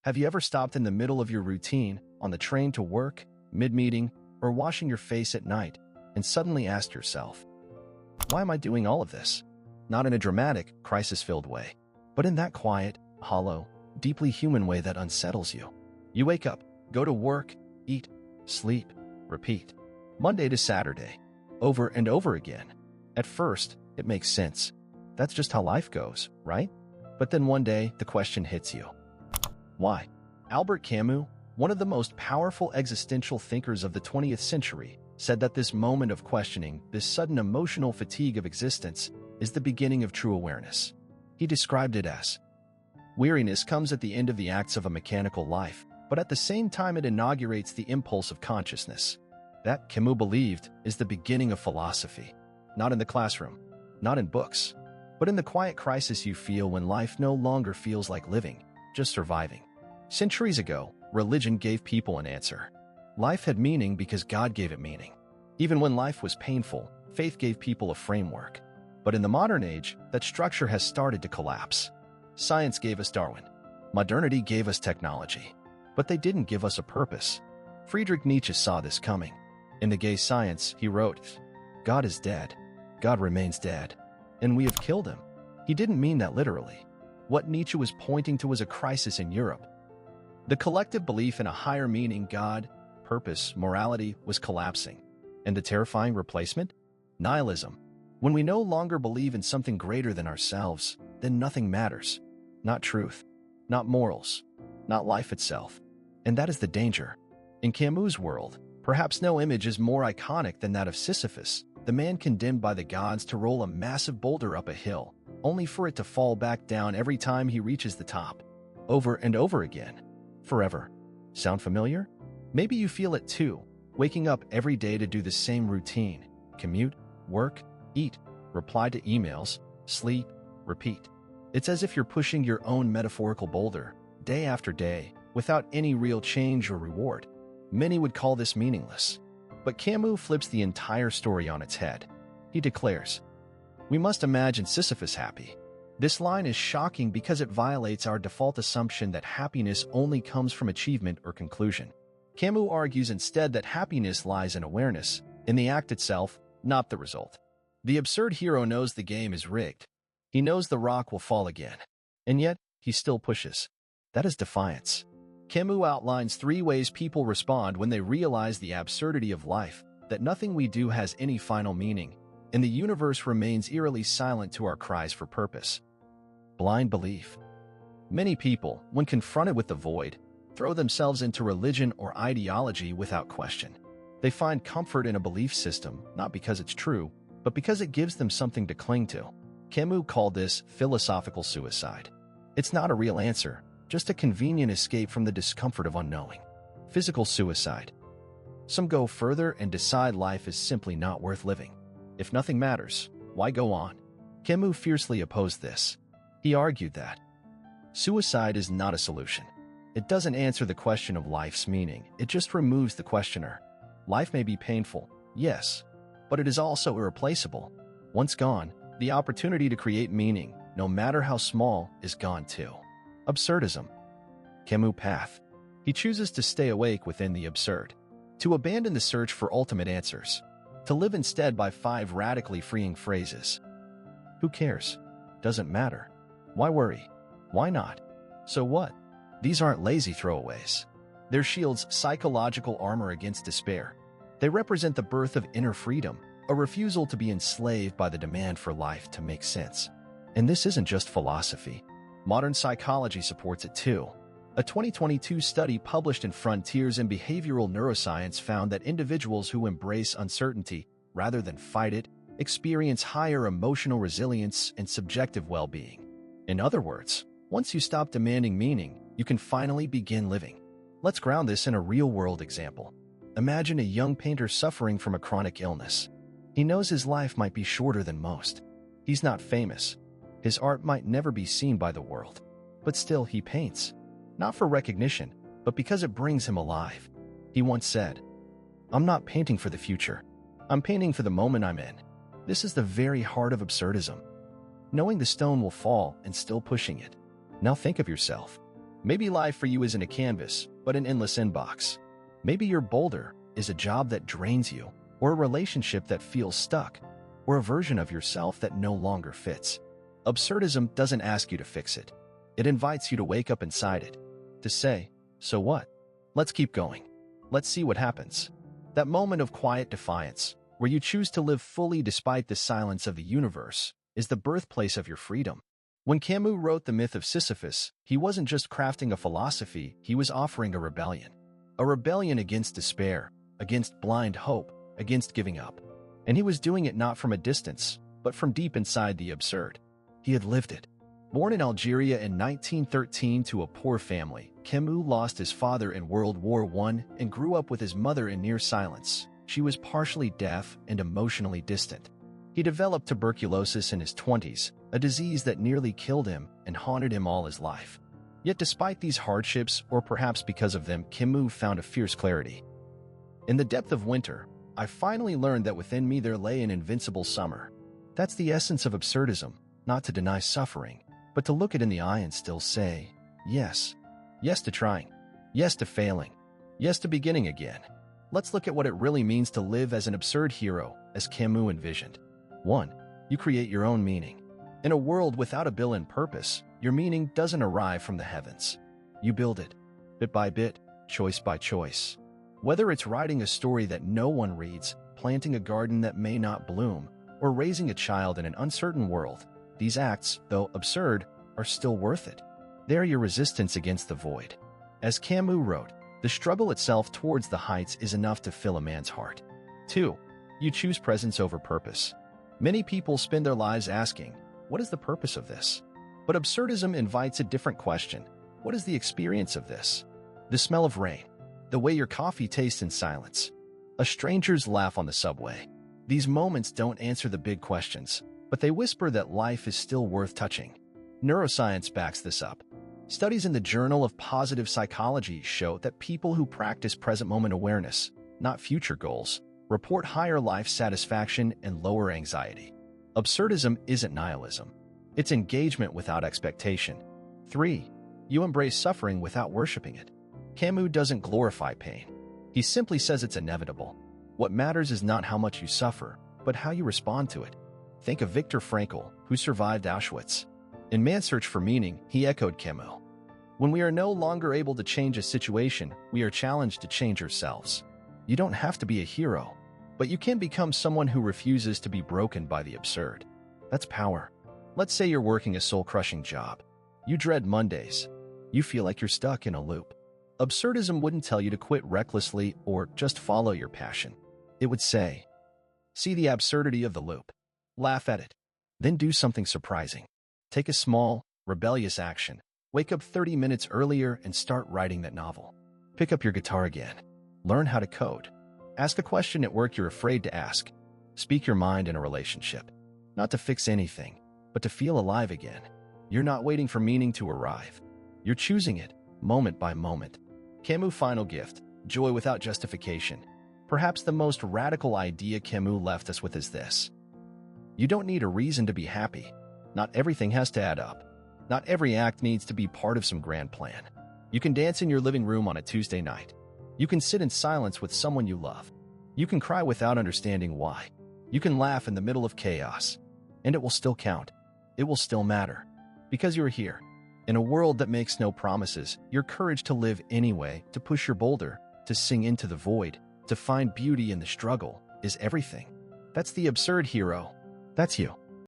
Have you ever stopped in the middle of your routine, on the train to work, mid-meeting, or washing your face at night, and suddenly asked yourself, why am I doing all of this? Not in a dramatic, crisis-filled way, but in that quiet, hollow, deeply human way that unsettles you. You wake up, go to work, eat, sleep, repeat. Monday to Saturday, over and over again. At first, it makes sense. That's just how life goes, right? But then one day, the question hits you. Why? Albert Camus, one of the most powerful existential thinkers of the 20th century, said that this moment of questioning, this sudden emotional fatigue of existence, is the beginning of true awareness. He described it as, weariness comes at the end of the acts of a mechanical life, but at the same time it inaugurates the impulse of consciousness. That, Camus believed, is the beginning of philosophy. Not in the classroom, not in books, but in the quiet crisis you feel when life no longer feels like living, just surviving. Centuries ago, religion gave people an answer. Life had meaning because God gave it meaning. Even when life was painful, faith gave people a framework. But in the modern age, that structure has started to collapse. Science gave us Darwin. Modernity gave us technology. But they didn't give us a purpose. Friedrich Nietzsche saw this coming. In The Gay Science, he wrote, God is dead. God remains dead. And we have killed him. He didn't mean that literally. What Nietzsche was pointing to was a crisis in Europe. The collective belief in a higher meaning, God, purpose, morality, was collapsing. And the terrifying replacement? Nihilism. When we no longer believe in something greater than ourselves, then nothing matters. Not truth, not morals, not life itself. And that is the danger. In Camus' world, perhaps no image is more iconic than that of Sisyphus, the man condemned by the gods to roll a massive boulder up a hill, only for it to fall back down every time he reaches the top. Over and over again. Forever. Sound familiar? Maybe you feel it too, waking up every day to do the same routine. Commute, work, eat, reply to emails, sleep, repeat. It's as if you're pushing your own metaphorical boulder, day after day, without any real change or reward. Many would call this meaningless. But Camus flips the entire story on its head. He declares, we must imagine Sisyphus happy. This line is shocking because it violates our default assumption that happiness only comes from achievement or conclusion. Camus argues instead that happiness lies in awareness, in the act itself, not the result. The absurd hero knows the game is rigged. He knows the rock will fall again. And yet, he still pushes. That is defiance. Camus outlines 3 ways people respond when they realize the absurdity of life, that nothing we do has any final meaning, and the universe remains eerily silent to our cries for purpose. Blind belief. Many people, when confronted with the void, throw themselves into religion or ideology without question. They find comfort in a belief system, not because it's true, but because it gives them something to cling to. Camus called this philosophical suicide. It's not a real answer, just a convenient escape from the discomfort of unknowing. Physical suicide. Some go further and decide life is simply not worth living. If nothing matters, why go on? Camus fiercely opposed this. He argued that suicide is not a solution. It doesn't answer the question of life's meaning, it just removes the questioner. Life may be painful, yes, but it is also irreplaceable. Once gone, the opportunity to create meaning, no matter how small, is gone too. Absurdism. Camus' path. He chooses to stay awake within the absurd, to abandon the search for ultimate answers, to live instead by 5 radically freeing phrases. Who cares? Doesn't matter. Why worry? Why not? So what? These aren't lazy throwaways. They're shields, psychological armor against despair. They represent the birth of inner freedom, a refusal to be enslaved by the demand for life to make sense. And this isn't just philosophy. Modern psychology supports it too. A 2022 study published in Frontiers in Behavioral Neuroscience found that individuals who embrace uncertainty, rather than fight it, experience higher emotional resilience and subjective well-being. In other words, once you stop demanding meaning, you can finally begin living. Let's ground this in a real-world example. Imagine a young painter suffering from a chronic illness. He knows his life might be shorter than most. He's not famous. His art might never be seen by the world. But still, he paints. Not for recognition, but because it brings him alive. He once said, "I'm not painting for the future. I'm painting for the moment I'm in." This is the very heart of absurdism. Knowing the stone will fall and still pushing it. Now think of yourself. Maybe life for you isn't a canvas, but an endless inbox. Maybe your boulder is a job that drains you, or a relationship that feels stuck, or a version of yourself that no longer fits. Absurdism doesn't ask you to fix it. It invites you to wake up inside it, to say, so what? Let's keep going. Let's see what happens. That moment of quiet defiance, where you choose to live fully despite the silence of the universe, is the birthplace of your freedom. When Camus wrote The Myth of Sisyphus, he wasn't just crafting a philosophy, he was offering a rebellion. A rebellion against despair, against blind hope, against giving up. And he was doing it not from a distance, but from deep inside the absurd. He had lived it. Born in Algeria in 1913 to a poor family, Camus lost his father in World War I and grew up with his mother in near silence. She was partially deaf and emotionally distant. He developed tuberculosis in his 20s, a disease that nearly killed him and haunted him all his life. Yet despite these hardships, or perhaps because of them, Camus found a fierce clarity. In the depth of winter, I finally learned that within me there lay an invincible summer. That's the essence of absurdism, not to deny suffering, but to look it in the eye and still say, yes. Yes to trying. Yes to failing. Yes to beginning again. Let's look at what it really means to live as an absurd hero, as Camus envisioned. 1. You create your own meaning. In a world without a built-in purpose, your meaning doesn't arrive from the heavens. You build it, bit by bit, choice by choice. Whether it's writing a story that no one reads, planting a garden that may not bloom, or raising a child in an uncertain world, these acts, though absurd, are still worth it. They are your resistance against the void. As Camus wrote, the struggle itself towards the heights is enough to fill a man's heart. 2. You choose presence over purpose. Many people spend their lives asking, what is the purpose of this? But absurdism invites a different question. What is the experience of this? The smell of rain. The way your coffee tastes in silence. A stranger's laugh on the subway. These moments don't answer the big questions, but they whisper that life is still worth touching. Neuroscience backs this up. Studies in the Journal of Positive Psychology show that people who practice present moment awareness, not future goals, report higher life satisfaction and lower anxiety. Absurdism isn't nihilism. It's engagement without expectation. 3. You embrace suffering without worshiping it. Camus doesn't glorify pain. He simply says it's inevitable. What matters is not how much you suffer, but how you respond to it. Think of Viktor Frankl, who survived Auschwitz. In Man's Search for Meaning, he echoed Camus. When we are no longer able to change a situation, we are challenged to change ourselves. You don't have to be a hero, but you can become someone who refuses to be broken by the absurd. That's power. Let's say you're working a soul-crushing job. You dread Mondays. You feel like you're stuck in a loop. Absurdism wouldn't tell you to quit recklessly or just follow your passion. It would say, see the absurdity of the loop. Laugh at it. Then do something surprising. Take a small, rebellious action. Wake up 30 minutes earlier and start writing that novel. Pick up your guitar again. Learn how to code. Ask a question at work you're afraid to ask. Speak your mind in a relationship. Not to fix anything, but to feel alive again. You're not waiting for meaning to arrive. You're choosing it, moment by moment. Camus' final gift, joy without justification. Perhaps the most radical idea Camus left us with is this. You don't need a reason to be happy. Not everything has to add up. Not every act needs to be part of some grand plan. You can dance in your living room on a Tuesday night. You can sit in silence with someone you love. You can cry without understanding why. You can laugh in the middle of chaos. And it will still count. It will still matter. Because you're here. In a world that makes no promises, your courage to live anyway, to push your boulder, to sing into the void, to find beauty in the struggle, is everything. That's the absurd hero. That's you.